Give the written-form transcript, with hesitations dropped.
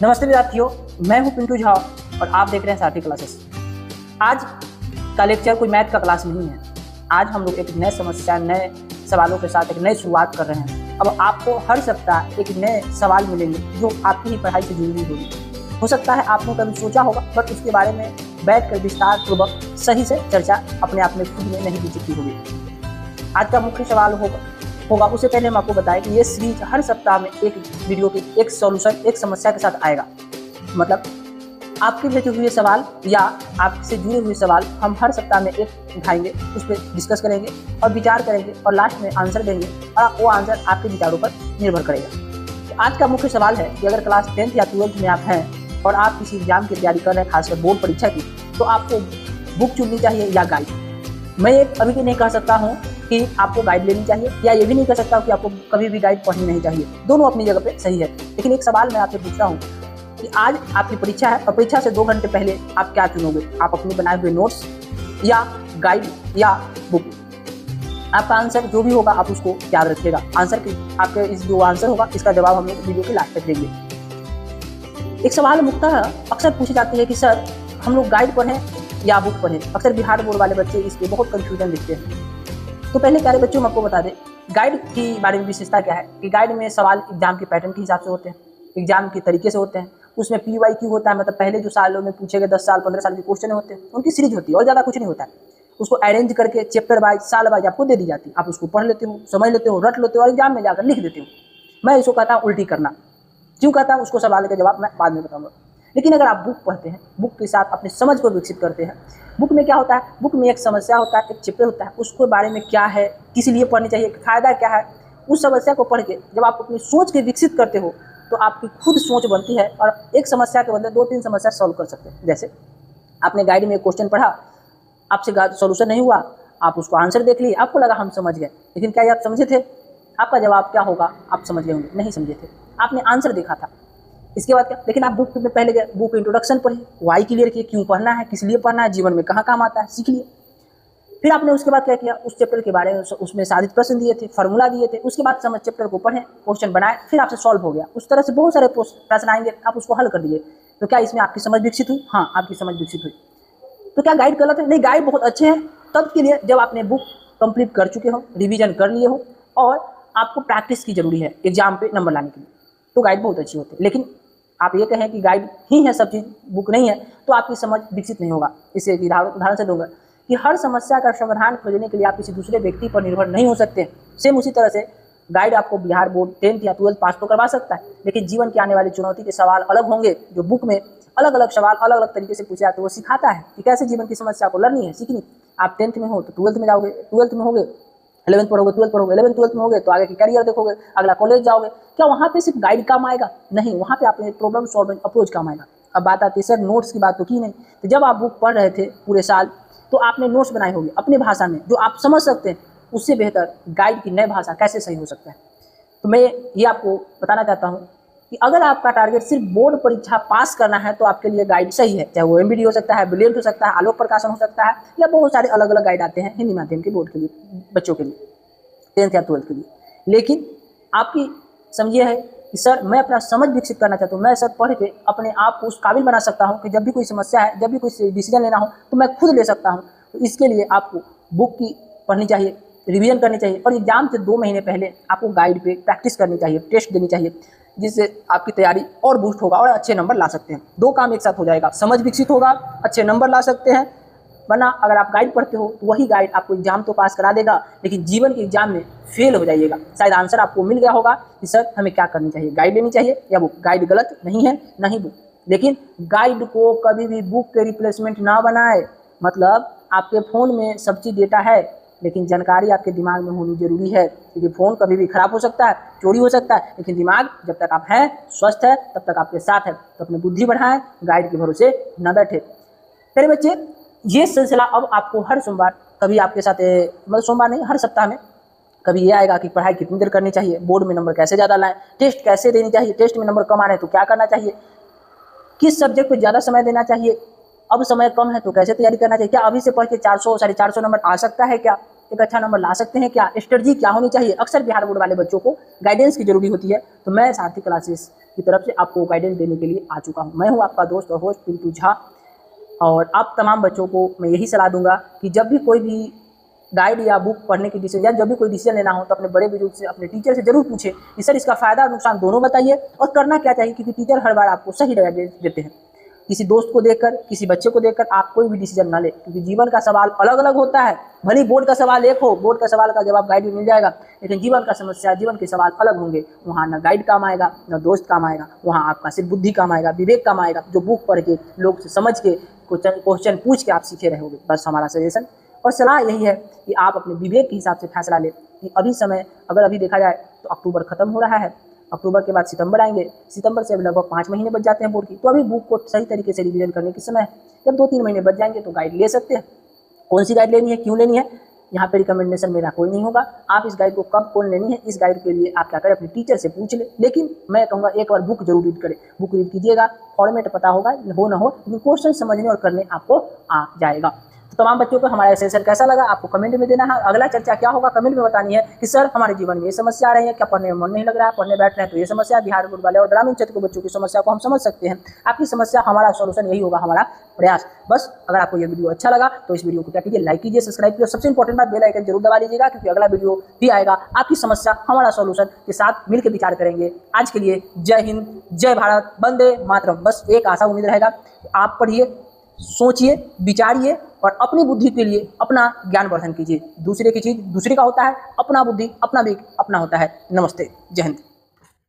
नमस्ते विद्यार्थियों, मैं हूं पिंटू झा और आप देख रहे हैं साथी क्लासेस। आज का लेक्चर कोई मैथ का क्लास नहीं है। आज हम लोग एक नए समस्या, नए सवालों के साथ एक नई शुरुआत कर रहे हैं। अब आपको हर सप्ताह एक नए सवाल मिलेंगे जो आपकी ही पढ़ाई से जुड़ी हुई होगी। हो सकता है आपने कभी सोचा होगा, बट उसके बारे में बैठकर विस्तार पूर्वक सही से चर्चा अपने आप में खुद में नहीं की चुकी होगी। आज का मुख्य सवाल होगा उससे पहले हम आपको बताएं कि ये सीरीज हर सप्ताह में एक वीडियो की एक सॉल्यूशन, एक समस्या के साथ आएगा। मतलब आपके भेजे हुए सवाल या आपसे जुड़े हुए सवाल हम हर सप्ताह में एक उठाएंगे, उस पर डिस्कस करेंगे और विचार करेंगे और लास्ट में आंसर देंगे और वो आंसर आपके विचारों पर निर्भर करेगा। तो आज का मुख्य सवाल है कि अगर क्लास 10th या 12th में आप हैं और आप किसी एग्जाम की तैयारी कर रहे हैं, खासकर बोर्ड परीक्षा की, तो आपको बुक चुननी चाहिए या गाइड। मैं एक अभी भी नहीं कह सकता हूँ कि आपको गाइड लेनी चाहिए, या ये भी नहीं कह सकता कि आपको कभी भी गाइड पढ़नी नहीं चाहिए। दोनों अपनी जगह पे सही है। लेकिन एक सवाल मैं आपसे पूछता हूँ कि आज आपकी परीक्षा है और परीक्षा से 2 घंटे पहले आप क्या चुनोगे? आप अपने बनाए हुए नोट्स या गाइड या बुक? आपका आंसर जो भी होगा आप उसको याद रखिएगा। आंसर की आपके इस जो आंसर होगा इसका जवाब हम लोग वीडियो के लास्ट तक देंगे। एक सवाल मुख्यतः अक्सर पूछी जाती है कि सर हम लोग गाइड पढ़ें या बुक पढ़ें। अक्सर बिहार बोर्ड वाले बच्चे इसके बहुत कंफ्यूजन दिखते हैं। तो पहले प्यारे बच्चों में आपको बता दें गाइड की बारे में विशेषता क्या है कि गाइड में सवाल एग्जाम के पैटर्न के हिसाब से होते हैं, एग्जाम के तरीके से होते हैं। उसमें PYQ होता है, मतलब पहले जो सालों में पूछे गए 10 साल 15 साल के क्वेश्चन होते हैं, उनकी सीरीज होती है और ज़्यादा कुछ नहीं होता है। उसको अरेंज करके चैप्टर वाइज, साल वाइज आपको दे दी जाती है। आप उसको पढ़ लेते हो, समझ लेते हो, रट लेते हो और एग्जाम में जाकर लिख देते हो। मैं इसको कहता हूँ उल्टी करना। क्यों कहता हूँ उसको सवाल का जवाब मैं बाद में बताऊँगा। लेकिन अगर आप बुक पढ़ते हैं, बुक के साथ अपनी समझ को विकसित करते हैं, बुक में क्या होता है, बुक में एक समस्या होता है, एक चैप्टर होता है, उसके बारे में क्या है, किस लिए पढ़नी चाहिए, फायदा क्या है, उस समस्या को पढ़ के जब आप अपनी सोच के विकसित करते हो तो आपकी खुद सोच बनती है और एक समस्या के बदले 2-3 समस्या सॉल्व कर सकते हैं। जैसे आपने गाइड में एक क्वेश्चन पढ़ा, आपसे सॉल्यूशन नहीं हुआ, आप उसको आंसर देख लिए, आपको लगा हम समझ गए, लेकिन क्या ये आप समझे थे? आपका जवाब क्या होगा? आप समझ गए होंगे, नहीं समझे थे, आपने आंसर देखा था। इसके बाद क्या? लेकिन आप बुक में पहले गए, बुक इंट्रोडक्शन पढ़े, वाई क्लियर किए, क्यों पढ़ना है, किस लिए पढ़ना है, जीवन में कहाँ काम आता है, सीख लिए। फिर आपने उसके बाद क्या किया, उस चैप्टर के बारे में उसमें साधित प्रश्न दिए थे, फार्मूला दिए थे, उसके बाद समझ चैप्टर को पढ़े, क्वेश्चन बनाए, फिर आपसे सॉल्व हो गया। उस तरह से बहुत सारे प्रश्न आएंगे, आप उसको हल कर दीजिए। तो क्या इसमें आपकी समझ विकसित हुई? हाँ, आपकी समझ विकसित हुई। तो क्या गाइड गलत है? नहीं, गाइड बहुत अच्छे हैं तब के लिए जब आपने बुक कंप्लीट कर चुके हो, रिवीजन कर लिए हो और आपको प्रैक्टिस की जरूरी है एग्जाम पे नंबर लाने के लिए, तो गाइड बहुत अच्छी होती है। लेकिन आप ये कहें कि गाइड ही है सब चीज़, बुक नहीं है, तो आपकी समझ विकसित नहीं होगा। इसे एक उदाहरण से दूंगा कि हर समस्या का समाधान खोजने के लिए आप किसी दूसरे व्यक्ति पर निर्भर नहीं हो सकते। सेम उसी तरह से गाइड आपको बिहार बोर्ड 10th या 12th पास तो करवा सकता है, लेकिन जीवन की आने वाली चुनौती के सवाल अलग होंगे। जो बुक में अलग अलग सवाल अलग अलग तरीके से पूछे जाते हैं, वो सिखाता है कि कैसे जीवन की समस्या को लड़नी है, सीखनी। आप 10th में हो तो 12th में जाओगे, 12th में होगे 11th पढ़ोगे, 12th पढ़ोगे, 11th 12th में होगे तो आगे की करियर देखोगे, अगला कॉलेज जाओगे। क्या वहाँ पे सिर्फ गाइड काम आएगा? नहीं, वहाँ पे आपने प्रॉब्लम सॉल्विंग अप्रोच काम आएगा। अब बात आती है सर नोट्स की, बात तो की नहीं। तो जब आप बुक पढ़ रहे थे पूरे साल तो आपने नोट्स बनाए होंगे अपनी भाषा में जो आप समझ सकते हैं। उससे बेहतर गाइड की नई भाषा कैसे सही हो सकता है? तो मैं ये आपको बताना चाहता हूँ कि अगर आपका टारगेट सिर्फ बोर्ड परीक्षा पास करना है तो आपके लिए गाइड सही है। चाहे वो MBD हो सकता है, ब्रिलियंट हो सकता है, आलोक प्रकाशन हो सकता है, या बहुत सारे अलग अलग गाइड आते हैं हिंदी माध्यम के बोर्ड के लिए, बच्चों के लिए 10th या 12th के लिए। लेकिन आपकी समझिए है कि सर मैं अपना समझ विकसित करना चाहता हूँ, मैं सर पढ़ के अपने आप को उस काबिल बना सकता हूँ कि जब भी कोई समस्या है, जब भी कोई डिसीजन लेना हो तो मैं खुद ले सकता हूँ। तो इसके लिए आपको बुक की पढ़नी चाहिए, रिवीजन करनी चाहिए और एग्जाम से 2 महीने पहले आपको गाइड पे प्रैक्टिस करनी चाहिए, टेस्ट देनी चाहिए, जिससे आपकी तैयारी और बूस्ट होगा और अच्छे नंबर ला सकते हैं। 2 काम एक साथ हो जाएगा, समझ विकसित होगा, अच्छे नंबर ला सकते हैं। वरना अगर आप गाइड पढ़ते हो तो वही गाइड आपको एग्जाम तो पास करा देगा, लेकिन जीवन के एग्जाम में फेल हो जाइएगा। शायद आंसर आपको मिल गया होगा कि सर हमें क्या करनी चाहिए, गाइड लेनी चाहिए या बुक। गाइड गलत नहीं है, नहीं बुक। लेकिन गाइड को कभी भी बुक के रिप्लेसमेंट ना बनाए। मतलब आपके फ़ोन में सब चीज़ डेटा है, लेकिन जानकारी आपके दिमाग में होनी जरूरी है, क्योंकि फ़ोन कभी भी खराब हो सकता है, चोरी हो सकता है, लेकिन दिमाग जब तक आप हैं, स्वस्थ है, तब तक आपके साथ है। तो अपनी बुद्धि बढ़ाएं, गाइड के भरोसे न बैठे। मेरे बच्चे, ये सिलसिला अब आपको हर सोमवार, कभी आपके साथ मतलब सोमवार नहीं, हर सप्ताह में कभी ये आएगा कि पढ़ाई कितनी देर करनी चाहिए, बोर्ड में नंबर कैसे ज़्यादा लाएं, टेस्ट कैसे देनी चाहिए, टेस्ट में नंबर कम आ रहे हैं तो क्या करना चाहिए, किस सब्जेक्ट को ज़्यादा समय देना चाहिए, अब समय कम है तो कैसे तैयारी करना चाहिए, क्या अभी से पढ़ के 400 450 नंबर आ सकता है क्या, एक अच्छा नंबर ला सकते हैं क्या, स्ट्रेटजी क्या होनी चाहिए। अक्सर बिहार बोर्ड वाले बच्चों को गाइडेंस की जरूरी होती है, तो मैं सारथी क्लासेस की तरफ से आपको गाइडेंस देने के लिए आ चुका हूँ। मैं हूँ आपका दोस्त और होस्ट पिंटू झा, और आप तमाम बच्चों को मैं यही सलाह दूंगा कि जब भी कोई भी गाइड या बुक पढ़ने की डिसीजन या जब भी कोई डिसीजन लेना हो तो अपने बड़े बुजुर्ग से, अपने टीचर से जरूर पूछे कि सर इसका फायदा और नुकसान दोनों बताइए और करना क्या चाहिए, क्योंकि टीचर हर बार आपको सही गाइडेंस देते हैं। किसी दोस्त को देखकर, किसी बच्चे को देखकर आप कोई भी डिसीजन ना ले, क्योंकि जीवन का सवाल अलग अलग होता है। भले बोर्ड का सवाल एक हो, बोर्ड का सवाल का जवाब गाइड में मिल जाएगा, लेकिन जीवन का समस्या, जीवन के सवाल अलग होंगे। वहाँ ना गाइड काम आएगा, ना दोस्त काम आएगा, वहाँ आपका सिर्फ बुद्धि काम आएगा, विवेक काम आएगा, जो बुक पढ़ के, लोग से समझ के, क्वेश्चन पूछ के आप सीखे रहोगे। बस हमारा सजेशन और सलाह यही है कि आप अपने विवेक के हिसाब से फैसला लें कि अभी समय, अगर अभी देखा जाए तो अक्टूबर खत्म हो रहा है, अक्टूबर के बाद सितंबर आएंगे, सितंबर से अभी लगभग 5 महीने बच जाते हैं बोर्ड की, तो अभी बुक को सही तरीके से रिवीजन करने के समय है। जब 2-3 महीने बच जाएंगे तो गाइड ले सकते हैं। कौन सी गाइड लेनी है, क्यों लेनी है, यहाँ पे रिकमेंडेशन मेरा कोई नहीं होगा। आप इस गाइड को कब कौन लेनी है, इस गाइड के लिए आप क्या करें, अपने टीचर से पूछ ले। लेकिन मैं कहूँगा एक बार बुक जरूर रीड करें, बुक रीड कीजिएगा, फॉर्मेट पता होगा, हो ना हो, लेकिन क्वेश्चन समझने और करने आपको आ जाएगा। तो तमाम बच्चों को हमारा सेशन कैसा लगा आपको कमेंट में देना है। अगला चर्चा क्या होगा कमेंट में बतानी है कि सर हमारे जीवन में ये समस्या आ रही है, क्या पढ़ने में मन नहीं लग रहा है, पढ़ने बैठ रहे हैं तो ये समस्या, बिहार बोर्ड वाले और ग्रामीण क्षेत्र के बच्चों की समस्या को हम समझ सकते हैं। आपकी समस्या हमारा सॉल्यूशन यही होगा, हमारा प्रयास। बस अगर आपको ये वीडियो अच्छा लगा तो इस वीडियो को क्या कीजिए, लाइक कीजिए, सब्सक्राइब कीजिए, सबसे इंपॉर्टेंट बात बेल आइकन जरूर दबा लीजिएगा, क्योंकि अगला वीडियो भी आएगा आपकी समस्या हमारा सॉल्यूशन के साथ मिलकर विचार करेंगे। आज के लिए जय हिंद, जय भारत, वंदे मातरम। बस एक आशा उम्मीद रहेगा, आप पढ़िए, सोचिए, विचारिए और अपनी बुद्धि के लिए अपना ज्ञान वर्धन कीजिए। दूसरे की चीज़ दूसरे का होता है, अपना बुद्धि, अपना विवेक अपना होता है। नमस्ते, जय हिंद।